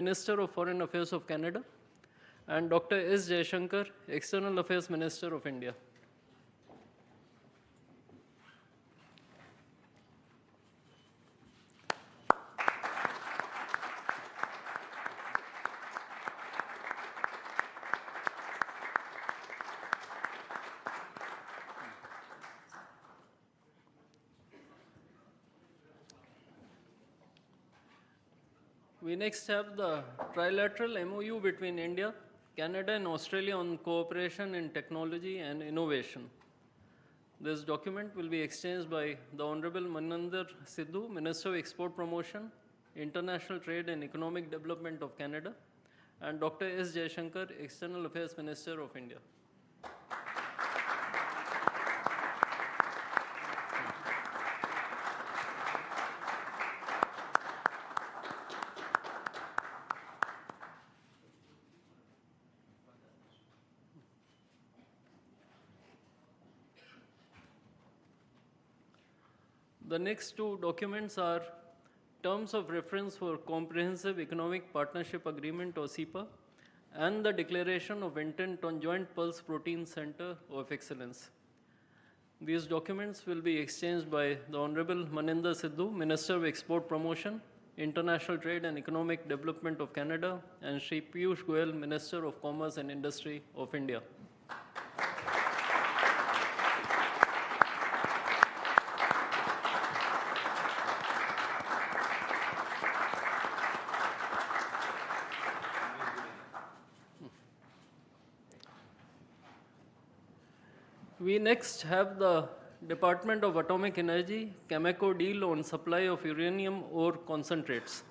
Minister of Foreign Affairs of Canada, and Dr. S. Jaishankar, External Affairs Minister of India. We next have the trilateral MOU between India, Canada, and Australia on cooperation in technology and innovation. This document will be exchanged by the Honorable Manandar Sidhu, Minister of Export Promotion, International Trade and Economic Development of Canada, and Dr. S. Jaishankar, External Affairs Minister of India. The next two documents are Terms of Reference for Comprehensive Economic Partnership Agreement or CEPA and the Declaration of Intent on Joint Pulse Protein Center of Excellence. These documents will be exchanged by the Honorable Maninder Sidhu, Minister of Export Promotion, International Trade and Economic Development of Canada, and Shri Piyush Goyal, Minister of Commerce and Industry of India. We next have the Department of Atomic Energy Cameco deal on supply of uranium ore concentrates.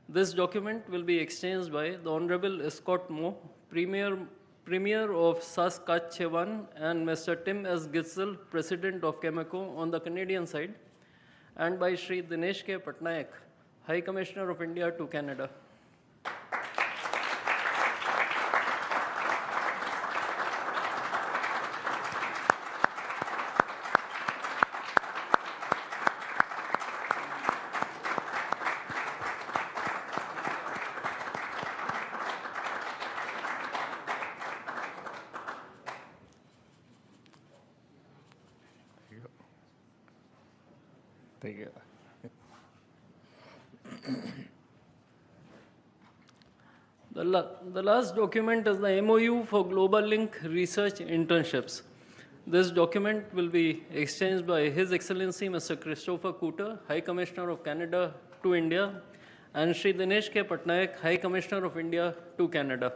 This document will be exchanged by the Honorable Scott Moe, Premier of Saskatchewan, and Mr. Tim S. Gitzel, President of Cameco on the Canadian side, and by Shri Dinesh K. Patnaik, High Commissioner of India to Canada. Thank you. The last document is the MOU for Global Link Research Internships. This document will be exchanged by His Excellency Mr. Christopher Cooter, High Commissioner of Canada to India, and Shri Dinesh K. Patnaik, High Commissioner of India to Canada.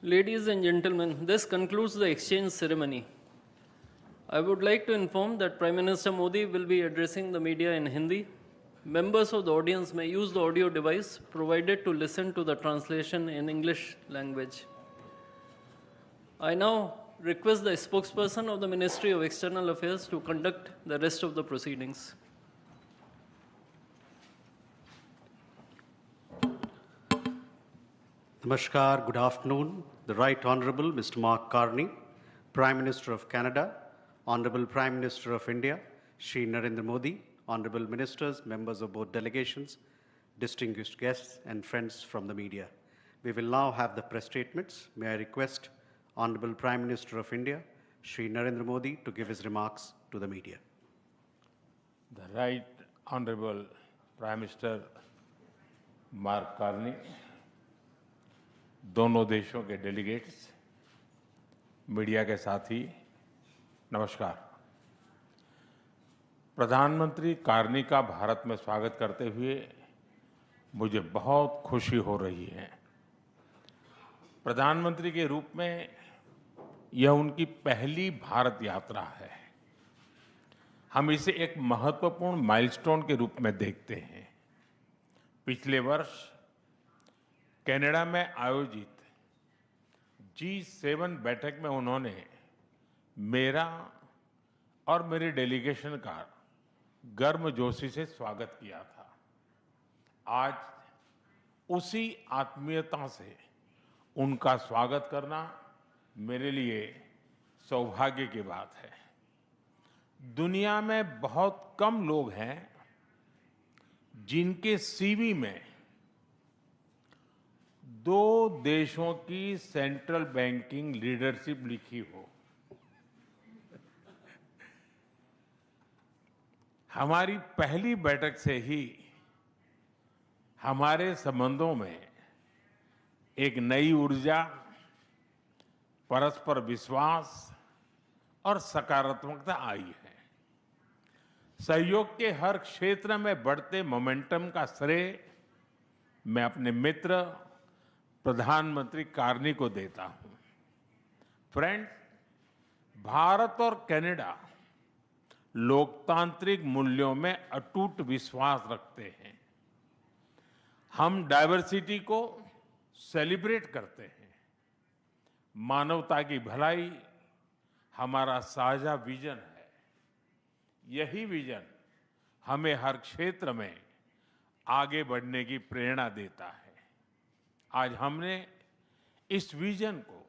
Ladies and gentlemen, this concludes the exchange ceremony. I would like to inform that Prime Minister Modi will be addressing the media in Hindi. Members of the audience may use the audio device provided to listen to the translation in English language. I now request the spokesperson of the Ministry of External Affairs to conduct the rest of the proceedings. Namaskar, good afternoon. The Right Honorable Mr. Mark Carney, Prime Minister of Canada, Honorable Prime Minister of India, Shri Narendra Modi, Honorable Ministers, members of both delegations, distinguished guests, and friends from the media. We will now have the press statements. May I request Honorable Prime Minister of India, Shri Narendra Modi, to give his remarks to the media. The Right Honorable Prime Minister Mark Carney, दोनों देशों के delegates, media के साथी, नमस्कार। प्रधानमंत्री Carney का भारत में स्वागत करते हुए मुझे बहुत खुशी हो रही है। प्रधानमंत्री के रूप में यह उनकी पहली भारत यात्रा है। हम इसे एक महत्वपूर्ण माइलस्टोन के रूप में देखते हैं। पिछले वर्ष कनाडा में आयोजित G7 बैठक में उन्होंने मेरा और मेरे डेलीगेशन का गर्मजोशी से स्वागत किया था। आज उसी आत्मीयता से उनका स्वागत करना मेरे लिए सौभाग्य की बात है। दुनिया में बहुत कम लोग हैं जिनके सीवी में 2 देशों की सेंट्रल बैंकिंग लीडरशिप लिखी हो। हमारी पहली बैठक से ही हमारे संबंधों में एक नई ऊर्जा, परस्पर विश्वास और सकारात्मकता आई है। सहयोग के हर क्षेत्र में बढ़ते मोमेंटम का श्रेय मैं अपने मित्र प्रधानमंत्री कार्नी को देता हूं। फ्रेंड्स, भारत और कनाडा लोकतांत्रिक मूल्यों में अटूट विश्वास रखते हैं। हम डाइवर्सिटी को सेलिब्रेट करते हैं। मानवता की भलाई हमारा साझा विजन है। यही विजन हमें हर क्षेत्र में आगे बढ़ने की प्रेरणा देता है। आज हमने इस विजन को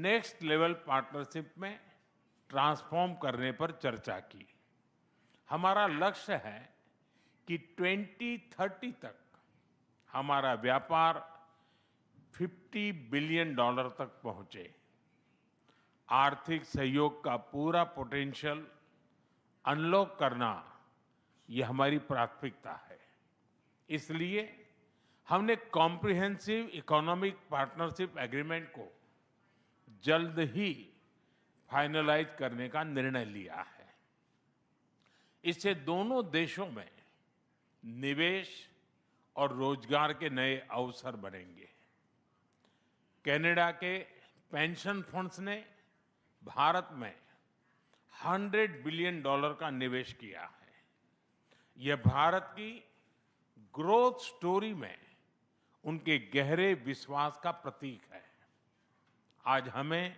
नेक्स्ट लेवल पार्टनरशिप में ट्रांसफॉर्म करने पर चर्चा की। हमारा लक्ष्य है कि 2030 तक हमारा व्यापार $50 बिलियन तक पहुंचे। आर्थिक सहयोग का पूरा पोटेंशियल अनलॉक करना यह हमारी प्राथमिकता है। इसलिए हमने कॉम्प्रिहेंसिव इकोनॉमिक पार्टनरशिप एग्रीमेंट को जल्द ही फाइनलाइज करने का निर्णय लिया है। इससे दोनों देशों में निवेश और रोजगार के नए अवसर बनेंगे। कनाडा के पेंशन फंड्स ने भारत में $100 बिलियन का निवेश किया है। यह भारत की ग्रोथ स्टोरी में उनके गहरे विश्वास का प्रतीक है। आज हमें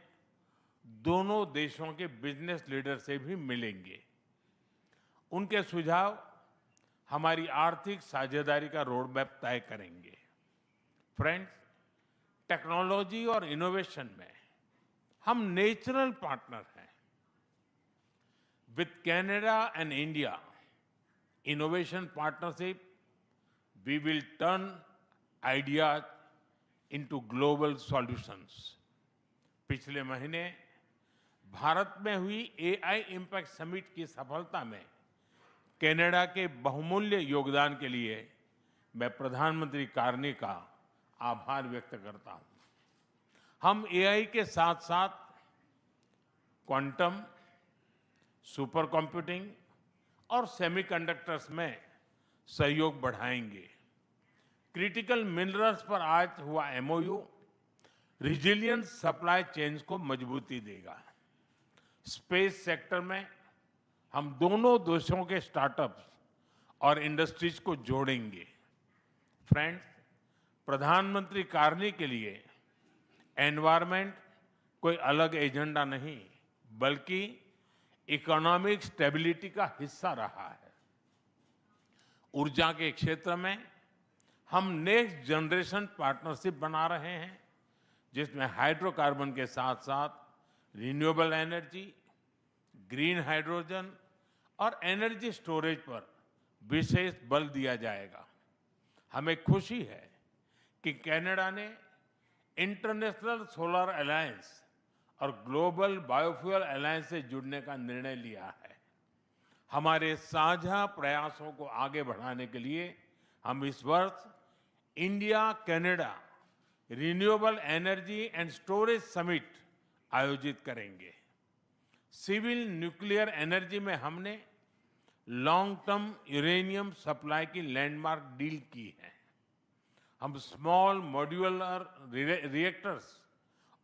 दोनों देशों के बिजनेस लीडर से भी मिलेंगे। उनके सुझाव हमारी आर्थिक साझेदारी का रोडमैप तय करेंगे। फ्रेंड्स, टेक्नोलॉजी और इनोवेशन में हम नेचुरल पार्टनर हैं। With Canada and India innovation partnership we will turn ideas into global solutions. पिछले महीने भारत में हुई एआई इम्पैक्ट समिट की सफलता में कनाडा के बहुमूल्य योगदान के लिए मैं प्रधानमंत्री कार्नी का आभार व्यक्त करता हूं। हम एआई के साथ साथ क्वांटम, सुपर कंप्यूटिंग और सेमीकंडक्टर्स में सहयोग बढ़ाएंगे। क्रिटिकल मिनरल्स पर आज हुआ एमओयू रिजिलियंट सप्लाई चेन्स को मजबूती देगा। स्पेस सेक्टर में हम दोनों देशों के स्टार्टअप्स और इंडस्ट्रीज को जोड़ेंगे। फ्रेंड्स, प्रधानमंत्री कार्नी के लिए एनवायरनमेंट कोई अलग एजेंडा नहीं, बल्कि इकोनॉमिक स्टेबिलिटी का हिस्सा रहा है। ऊर्जा के क्षेत्र में हम नेक्स्ट जनरेशन पार्टनरशिप बना रहे हैं, जिसमें हाइड्रोकार्बन के साथ साथ रिन्यूएबल एनर्जी, ग्रीन हाइड्रोजन और एनर्जी स्टोरेज पर विशेष बल दिया जाएगा। हमें खुशी है कि कनाडा ने इंटरनेशनल सोलर अलायंस और ग्लोबल बायोफ्यूल अलायंस से जुड़ने का निर्णय लिया है। हमारे साझा प्रयासों को आगे बढ़ाने के लिए हम इस वर्ष India Canada renewable energy and storage summit आयोजित करेंगे। सिविल न्यूक्लियर एनर्जी में हमने लॉन्ग टर्म यूरेनियम सप्लाई की लैंडमार्क डील की है। हम स्मॉल मॉड्यूलर रिएक्टर्स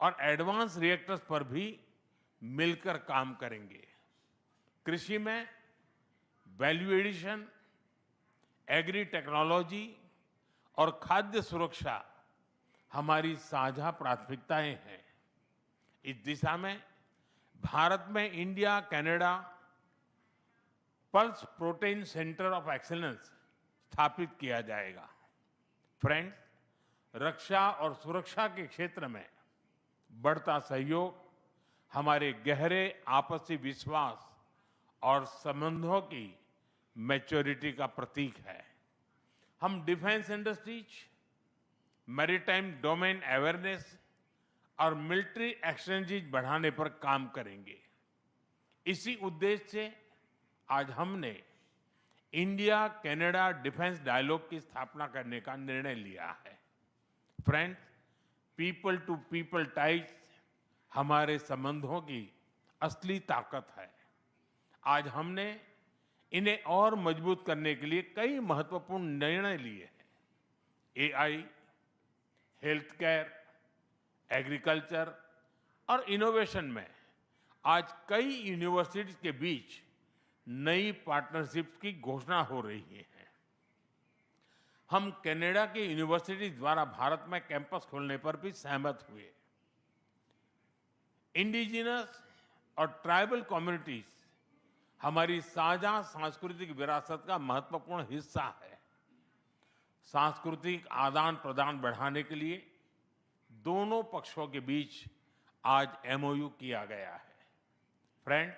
और एडवांस रिएक्टर्स पर भी मिलकर काम करेंगे। कृषि में वैल्यू एडिशन, एग्री टेक्नोलॉजी और खाद्य सुरक्षा हमारी साझा प्राथमिकताएं हैं। इस दिशा में भारत में India Canada pulse protein centre of excellence स्थापित किया जाएगा। फ्रेंड्स, रक्षा और सुरक्षा के क्षेत्र में बढ़ता सहयोग हमारे गहरे आपसी विश्वास और संबंधों की मैच्योरिटी का प्रतीक है। हम defence industries, maritime domain awareness और मिलिट्री एक्सचेंजेज बढ़ाने पर काम करेंगे। इसी उद्देश्य से आज हमने इंडिया कनाडा डिफेंस डायलॉग की स्थापना करने का निर्णय लिया है। Friends, people to people ties हमारे संबंधों की असली ताकत है। आज हमने इन्हें और मजबूत करने के लिए कई महत्वपूर्ण निर्णय लिए हैं। एआई, हेल्थ केयर, एग्रीकल्चर और इनोवेशन में आज कई यूनिवर्सिटीज के बीच नई पार्टनरशिप की घोषणा हो रही है। हम कनाडा की यूनिवर्सिटी द्वारा भारत में कैंपस खोलने पर भी सहमत हुए। इंडिजिनस और ट्राइबल कम्युनिटीज हमारी साझा सांस्कृतिक विरासत का महत्वपूर्ण हिस्सा है। सांस्कृतिक आदान प्रदान बढ़ाने के लिए दोनों पक्षों के बीच आज एमओयू किया गया है। फ्रेंड्स,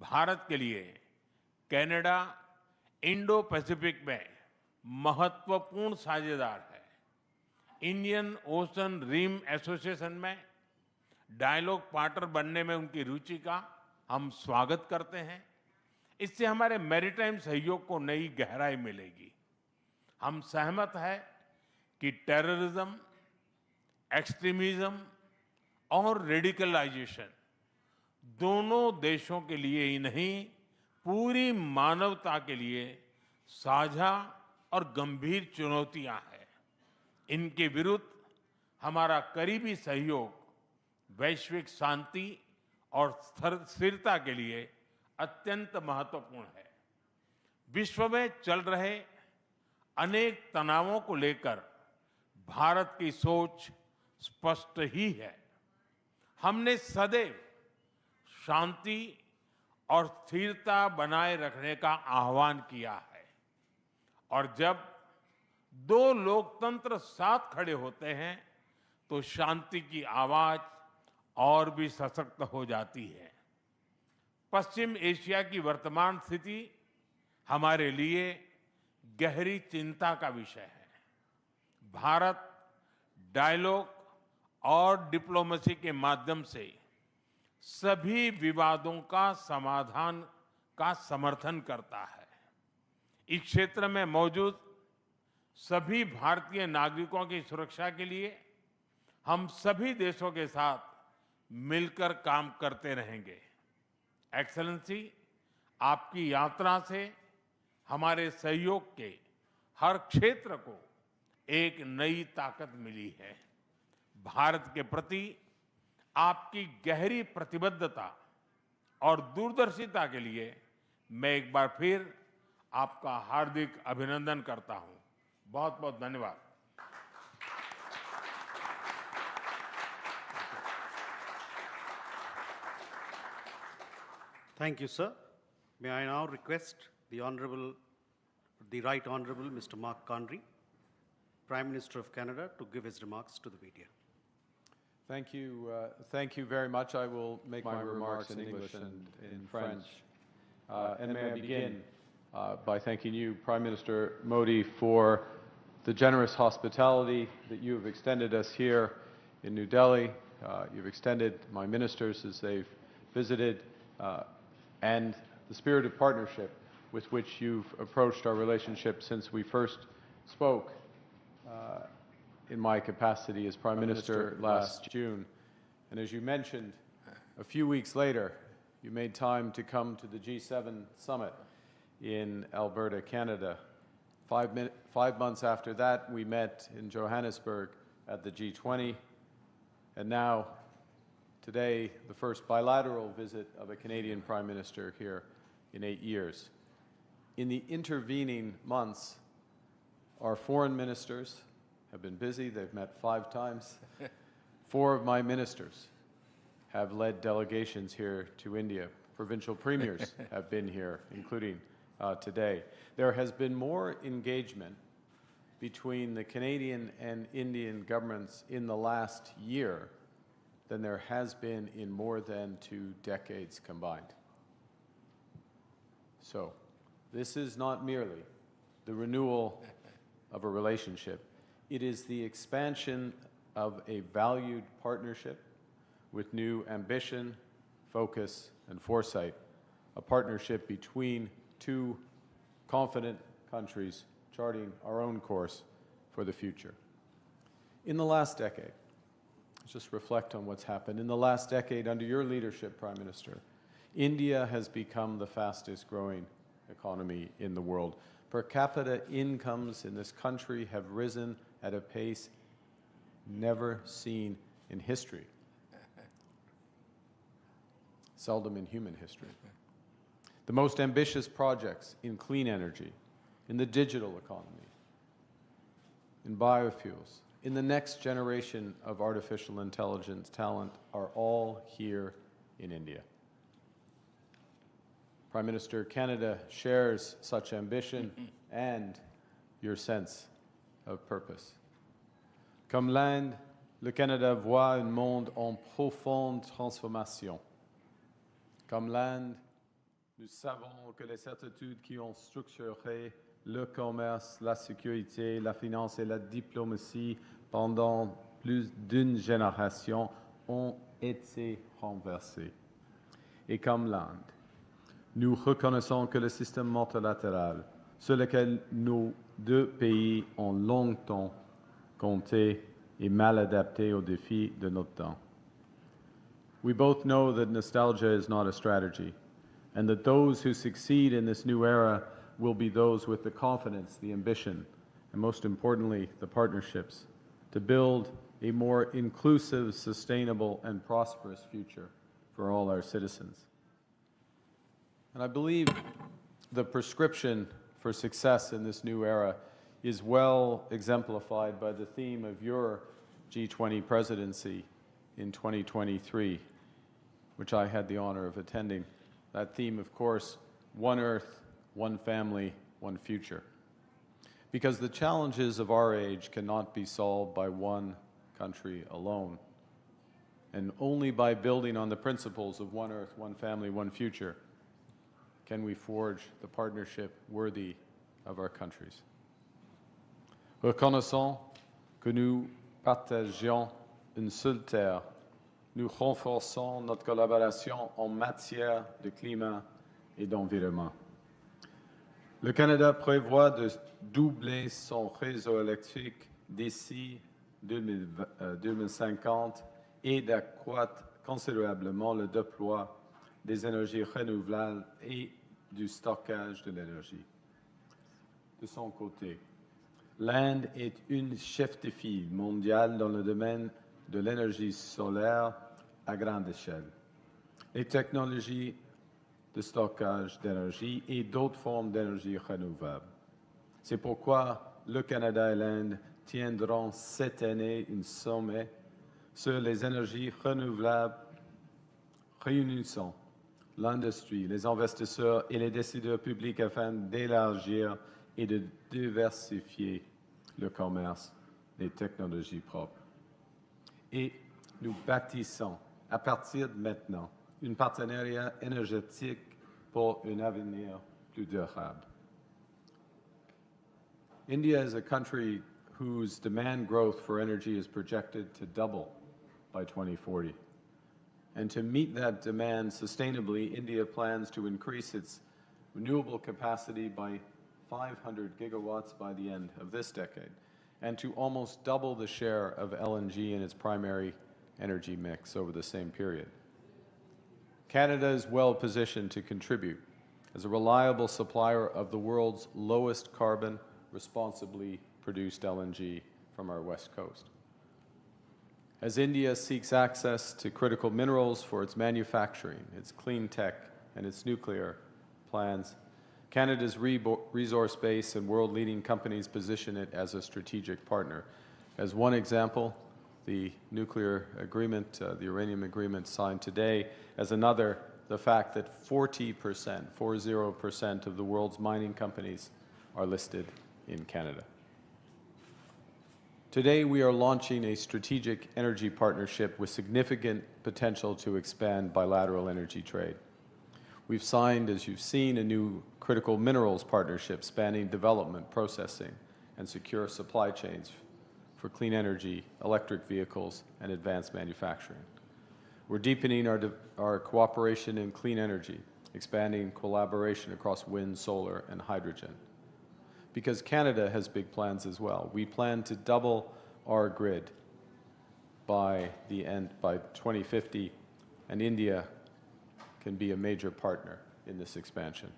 भारत के लिए कनाडा इंडो पैसिफिक में महत्वपूर्ण साझेदार है। इंडियन ओशन रिम एसोसिएशन में डायलॉग पार्टनर बनने में उनकी रुचि का हम स्वागत करते हैं। इससे हमारे मैरीटाइम सहयोग को नई गहराई मिलेगी। हम सहमत हैं कि टेररिज्म, एक्सट्रीमिज्म और रेडिकलाइजेशन दोनों देशों के लिए ही नहीं, पूरी मानवता के लिए साझा और गंभीर चुनौतियां हैं। इनके विरुद्ध हमारा करीबी सहयोग वैश्विक शांति और स्थिरता के लिए अत्यंत महत्वपूर्ण है। विश्व में चल रहे अनेक तनावों को लेकर भारत की सोच स्पष्ट ही है। हमने सदैव शांति और स्थिरता बनाए रखने का आह्वान किया है, और जब दो लोकतंत्र साथ खड़े होते हैं तो शांति की आवाज और भी सशक्त हो जाती है। पश्चिम एशिया की वर्तमान स्थिति हमारे लिए गहरी चिंता का विषय है। भारत डायलॉग और डिप्लोमेसी के माध्यम से सभी विवादों का समाधान का समर्थन करता है। इस क्षेत्र में मौजूद सभी भारतीय नागरिकों की सुरक्षा के लिए हम सभी देशों के साथ मिलकर काम करते रहेंगे। एक्सेलेंसी, आपकी यात्रा से हमारे सहयोग के हर क्षेत्र को एक नई ताकत मिली है। भारत के प्रति आपकी गहरी प्रतिबद्धता और दूरदर्शिता के लिए मैं एक बार फिर आपका हार्दिक अभिनंदन करता हूं। बहुत बहुत धन्यवाद। Thank you, sir. May I now request the Right Honourable Mr. Mark Carney, Prime Minister of Canada, to give his remarks to the media. Thank you very much. I will make my remarks in English and in French. And may I begin by thanking you, Prime Minister Modi, for the generous hospitality that you have extended us here in New Delhi. You've extended my ministers as they've visited, and the spirit of partnership with which you've approached our relationship since we first spoke in my capacity as Prime Minister last June. And as you mentioned, a few weeks later, you made time to come to the G7 summit in Alberta, Canada. 5 months after that, we met in Johannesburg at the G20, and now, today, the first bilateral visit of a Canadian Prime Minister here in 8 years. In the intervening months, our foreign ministers have been busy. They've met 5 times. 4 of my ministers have led delegations here to India. Provincial premiers have been here, including today. There has been more engagement between the Canadian and Indian governments in the last year than there has been in more than 2 decades combined. So, this is not merely the renewal of a relationship. It is the expansion of a valued partnership with new ambition, focus, and foresight, a partnership between 2 confident countries charting our own course for the future. In the last decade, let's just reflect on what's happened. In the last decade, under your leadership, Prime Minister, India has become the fastest growing economy in the world. Per capita incomes in this country have risen at a pace never seen in history, seldom in human history. The most ambitious projects in clean energy, in the digital economy, in biofuels, in the next generation of artificial intelligence talent are all here in India. Prime Minister, Canada shares such ambition and your sense of purpose. Comme l'Inde, le Canada voit un monde en profonde transformation. Comme l'Inde, nous savons que les certitudes qui ont structuré le commerce, la sécurité, la finance et la diplomatie pendant plus d'une génération ont été renversées. Et comme l'Inde, nous reconnaissons que le système multilatéral sur lequel nos 2 pays ont longtemps compté est mal adapté aux défis de notre temps. We both know that nostalgia is not a strategy, and that those who succeed in this new era will be those with the confidence, the ambition, and most importantly, the partnerships to build a more inclusive, sustainable, and prosperous future for all our citizens. And I believe the prescription for success in this new era is well exemplified by the theme of your G20 presidency in 2023, which I had the honor of attending. That theme, of course, one Earth, one family, one future. Because the challenges of our age cannot be solved by one country alone. And only by building on the principles of one Earth, one family, one future can we forge the partnership worthy of our countries. Reconnaissons que nous partageons une seule terre, nous renforçons notre collaboration en matière de climat et d'environnement. Le Canada prévoit de doubler son réseau électrique d'ici 2050 et d'accroître considérablement le déploiement des énergies renouvelables et du stockage de l'énergie. De son côté, l'Inde est une chef de file mondiale dans le domaine de l'énergie solaire à grande échelle. Les technologies de stockage d'énergie et d'autres formes d'énergie renouvelable. C'est pourquoi le Canada et l'Inde tiendront cette année un sommet sur les énergies renouvelables réunissant l'industrie, les investisseurs et les décideurs publics afin d'élargir et de diversifier le commerce des technologies propres. Et nous bâtissons à partir de maintenant un partenariat énergétique pour un avenir plus durable. India is a country whose demand growth for energy is projected to double by 2040. And to meet that demand sustainably, India plans to increase its renewable capacity by 500 gigawatts by the end of this decade, and to almost double the share of LNG in its primary energy mix over the same period. Canada is well positioned to contribute as a reliable supplier of the world's lowest carbon, responsibly produced LNG from our west coast. As India seeks access to critical minerals for its manufacturing, its clean tech, and its nuclear plans, Canada's resource base and world-leading companies position it as a strategic partner. As one example, the nuclear agreement, the uranium agreement signed today. As another, the fact that 40% of the world's mining companies are listed in Canada. Today, we are launching a strategic energy partnership with significant potential to expand bilateral energy trade. We've signed, as you've seen, a new critical minerals partnership spanning development, processing, and secure supply chains for clean energy, electric vehicles, and advanced manufacturing. We're deepening our cooperation in clean energy, expanding collaboration across wind, solar, and hydrogen. Because Canada has big plans as well. We plan to double our grid by 2050, and India can be a major partner in this expansion.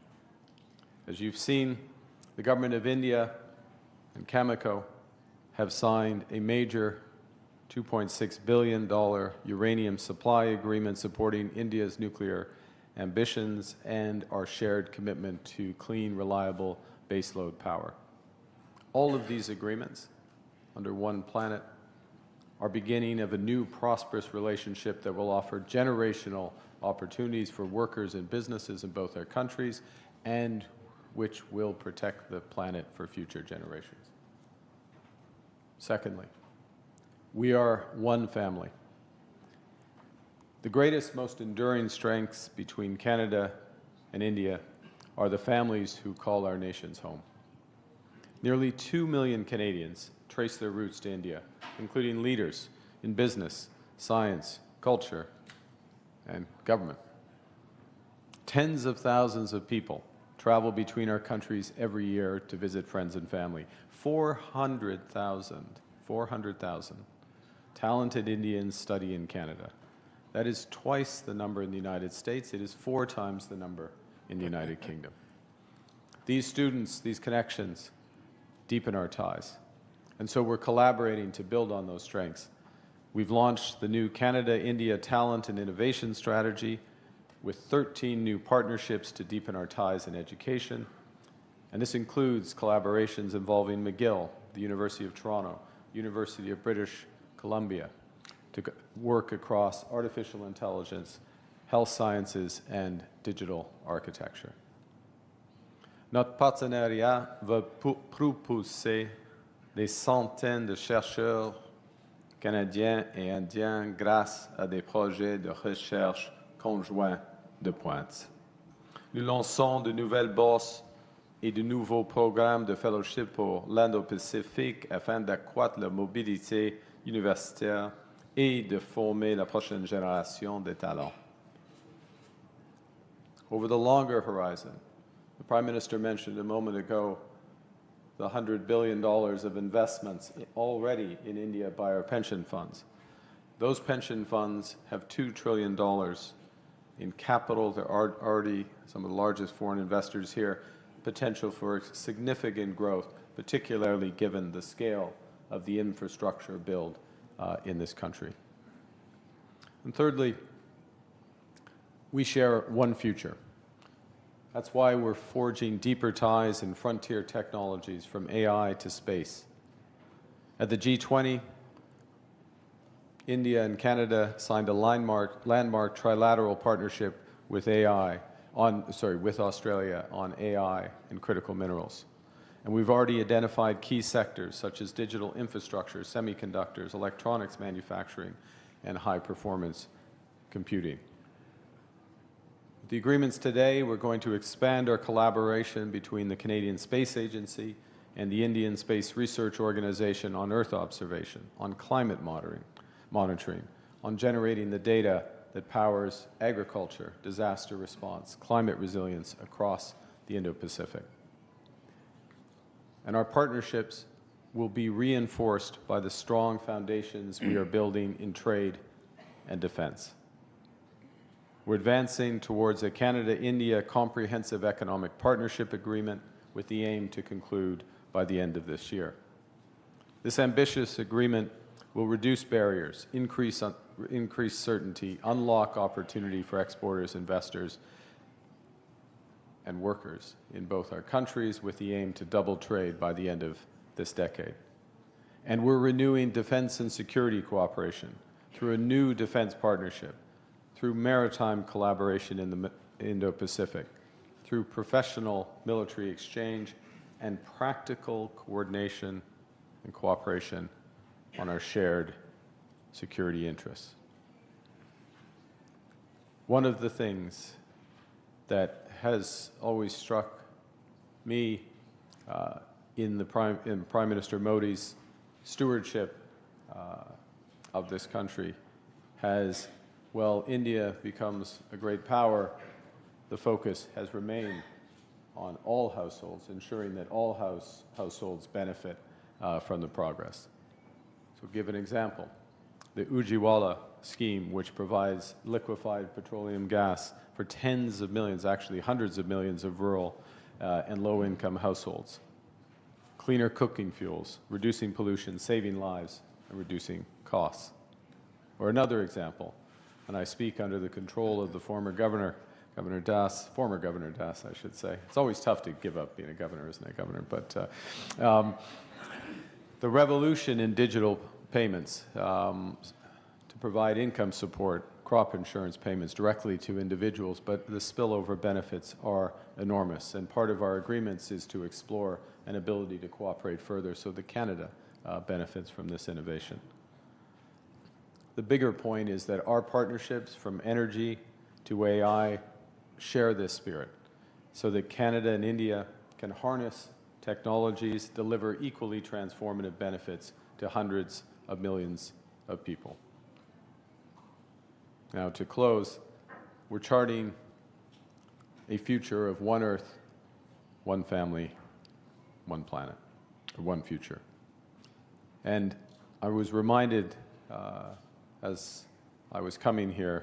As you've seen, the government of India and Cameco have signed a major $2.6 billion uranium supply agreement supporting India's nuclear ambitions and our shared commitment to clean, reliable baseload power. All of these agreements, under one planet, are beginning of a new prosperous relationship that will offer generational opportunities for workers and businesses in both our countries, and which will protect the planet for future generations. Secondly, we are one family. The greatest, most enduring strengths between Canada and India are the families who call our nations home. Nearly 2 million Canadians trace their roots to India, including leaders in business, science, culture, and government. Tens of thousands of people travel between our countries every year to visit friends and family. 400,000 talented Indians study in Canada. That is twice the number in the United States. It is 4 times the number in the United Kingdom. These students, these connections, deepen our ties. And so we're collaborating to build on those strengths. We've launched the new Canada-India Talent and Innovation Strategy with 13 new partnerships to deepen our ties in education. And this includes collaborations involving McGill, the University of Toronto, University of British Columbia, to work across artificial intelligence, health sciences, and digital architecture. Notre partenariat va propulser des centaines de chercheurs canadiens et indiens grâce à des projets de recherche conjoints de pointe. Nous lançons de nouvelles bourses et de nouveaux programmes de fellowship pour l'Indo-Pacifique afin d'accroître la mobilité universitaire et de former la prochaine génération de talents. Over the longer horizon, the Prime Minister mentioned a moment ago the $100 billion of investments already in India by our pension funds. Those pension funds have $2 trillion in capital. There are already some of the largest foreign investors here, potential for significant growth, particularly given the scale of the infrastructure build in this country. And thirdly, we share one future. That's why we're forging deeper ties in frontier technologies from AI to space. At the G20, India and Canada signed a landmark trilateral partnership with Australia on AI and critical minerals. And we've already identified key sectors such as digital infrastructure, semiconductors, electronics manufacturing, and high-performance computing. With the agreements today, we're going to expand our collaboration between the Canadian Space Agency and the Indian Space Research Organization on Earth observation, on climate monitoring, on generating the data that powers agriculture, disaster response, climate resilience across the Indo-Pacific. And our partnerships will be reinforced by the strong foundations we are building in trade and defense. We're advancing towards a Canada-India Comprehensive Economic Partnership Agreement with the aim to conclude by the end of this year. This ambitious agreement will reduce barriers, increase certainty, unlock opportunity for exporters, investors, and workers in both our countries with the aim to double trade by the end of this decade. And we're renewing defense and security cooperation through a new defense partnership, through maritime collaboration in the Indo-Pacific, through professional military exchange and practical coordination and cooperation on our shared security interests. One of the things that has always struck me in Prime Minister Modi's stewardship of this country has, well, India becomes a great power, the focus has remained on all households, ensuring that all households benefit from the progress. So give an example. The Ujjiwala scheme, which provides liquefied petroleum gas for tens of millions, actually hundreds of millions of rural and low-income households. Cleaner cooking fuels, reducing pollution, saving lives, and reducing costs. Or another example, and I speak under the control of the former Governor Das, I should say. It's always tough to give up being a governor, isn't it, Governor? But the revolution in digital payments to provide income support, crop insurance payments directly to individuals, but the spillover benefits are enormous. And part of our agreements is to explore an ability to cooperate further so that Canada benefits from this innovation. The bigger point is that our partnerships from energy to AI share this spirit so that Canada and India can harness technologies, deliver equally transformative benefits to hundreds of millions of people. Now, to close, we're charting a future of one Earth, one family, one planet, or one future. And I was reminded as I was coming here,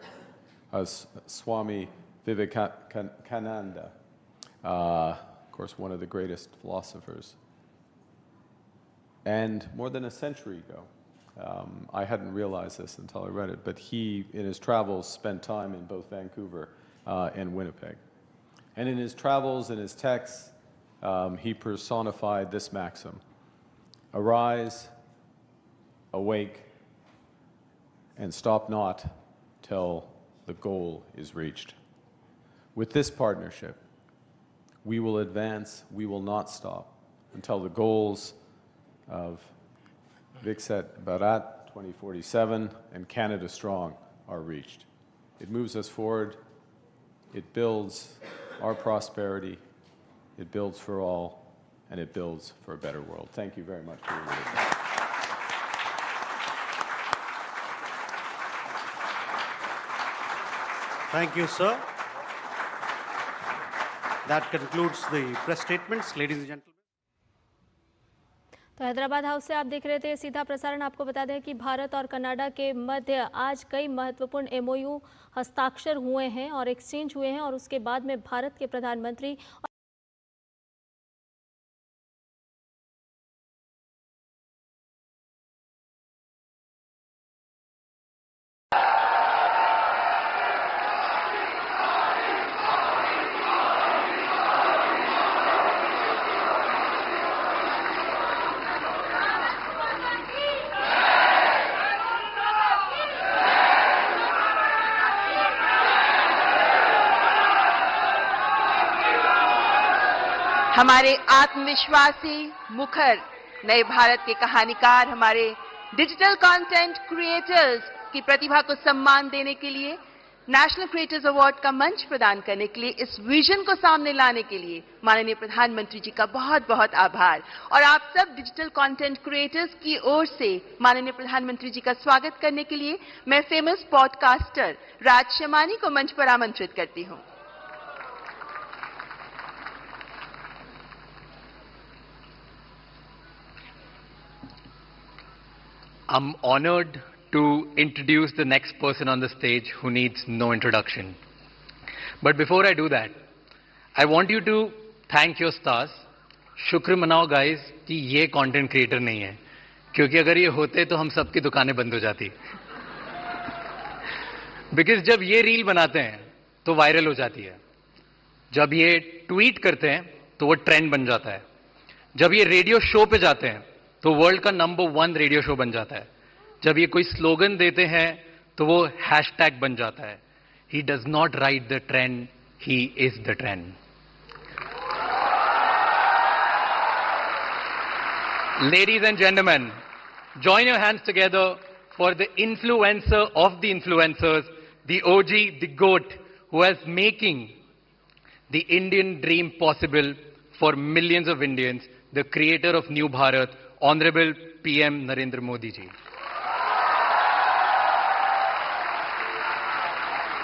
as Swami Vivekananda, of course, one of the greatest philosophers. And more than a century ago, I hadn't realized this until I read it, but he, in his travels, spent time in both Vancouver and Winnipeg. And in his travels and his texts, he personified this maxim: arise, awake, and stop not till the goal is reached. With this partnership, we will advance, we will not stop until the goals of Viksit Bharat 2047 and Canada Strong are reached. It moves us forward, it builds our prosperity, it builds for all, and it builds for a better world. Thank you very much for your attention. Thank you, sir. That concludes the press statements. Ladies and gentlemen. तो Hyderabad house से आप देख रहे थे सीधा प्रसारण। आपको बता दें कि भारत और कनाडा के मध्य आज कई महत्वपूर्ण एमओयू हस्ताक्षर हुए हैं और एक्सचेंज हुए हैं, और उसके बाद में भारत के प्रधानमंत्री हमारे आत्मविश्वासी मुखर नए भारत के कहानीकार, हमारे डिजिटल कंटेंट क्रिएटर्स की प्रतिभा को सम्मान देने के लिए, नेशनल क्रिएटर्स अवार्ड का मंच प्रदान करने के लिए, इस विजन को सामने लाने के लिए माननीय प्रधानमंत्री जी का बहुत बहुत आभार। और आप सब डिजिटल कंटेंट क्रिएटर्स की ओर से माननीय प्रधानमंत्री जी का स्वागत करने के लिए मैं फेमस पॉडकास्टर राज शमानी को मंच पर आमंत्रित करती हूं। I'm honored to introduce the next person on the stage who needs no introduction. But before I do that, I want you to thank your stars. शुक्र मनाओ guys कि ये content creator नहीं है, क्योंकि अगर ये होते तो हम सबकी दुकानें बंद हो जाती। Because जब ये रील बनाते हैं तो वायरल हो जाती है, जब ये ट्वीट करते हैं तो वो ट्रेंड बन जाता है, जब ये रेडियो शो पे जाते हैं तो वर्ल्ड का नंबर 1 रेडियो शो बन जाता है, जब ये कोई स्लोगन देते हैं तो वो हैशटैग बन जाता है, He does not ride the trend, he is the trend. Ladies and gentlemen, join your hands together for the influencer of the influencers, the OG, the GOAT, who is making the Indian dream possible for millions of Indians, the creator of New Bharat, Honorable PM Narendra Modi ji.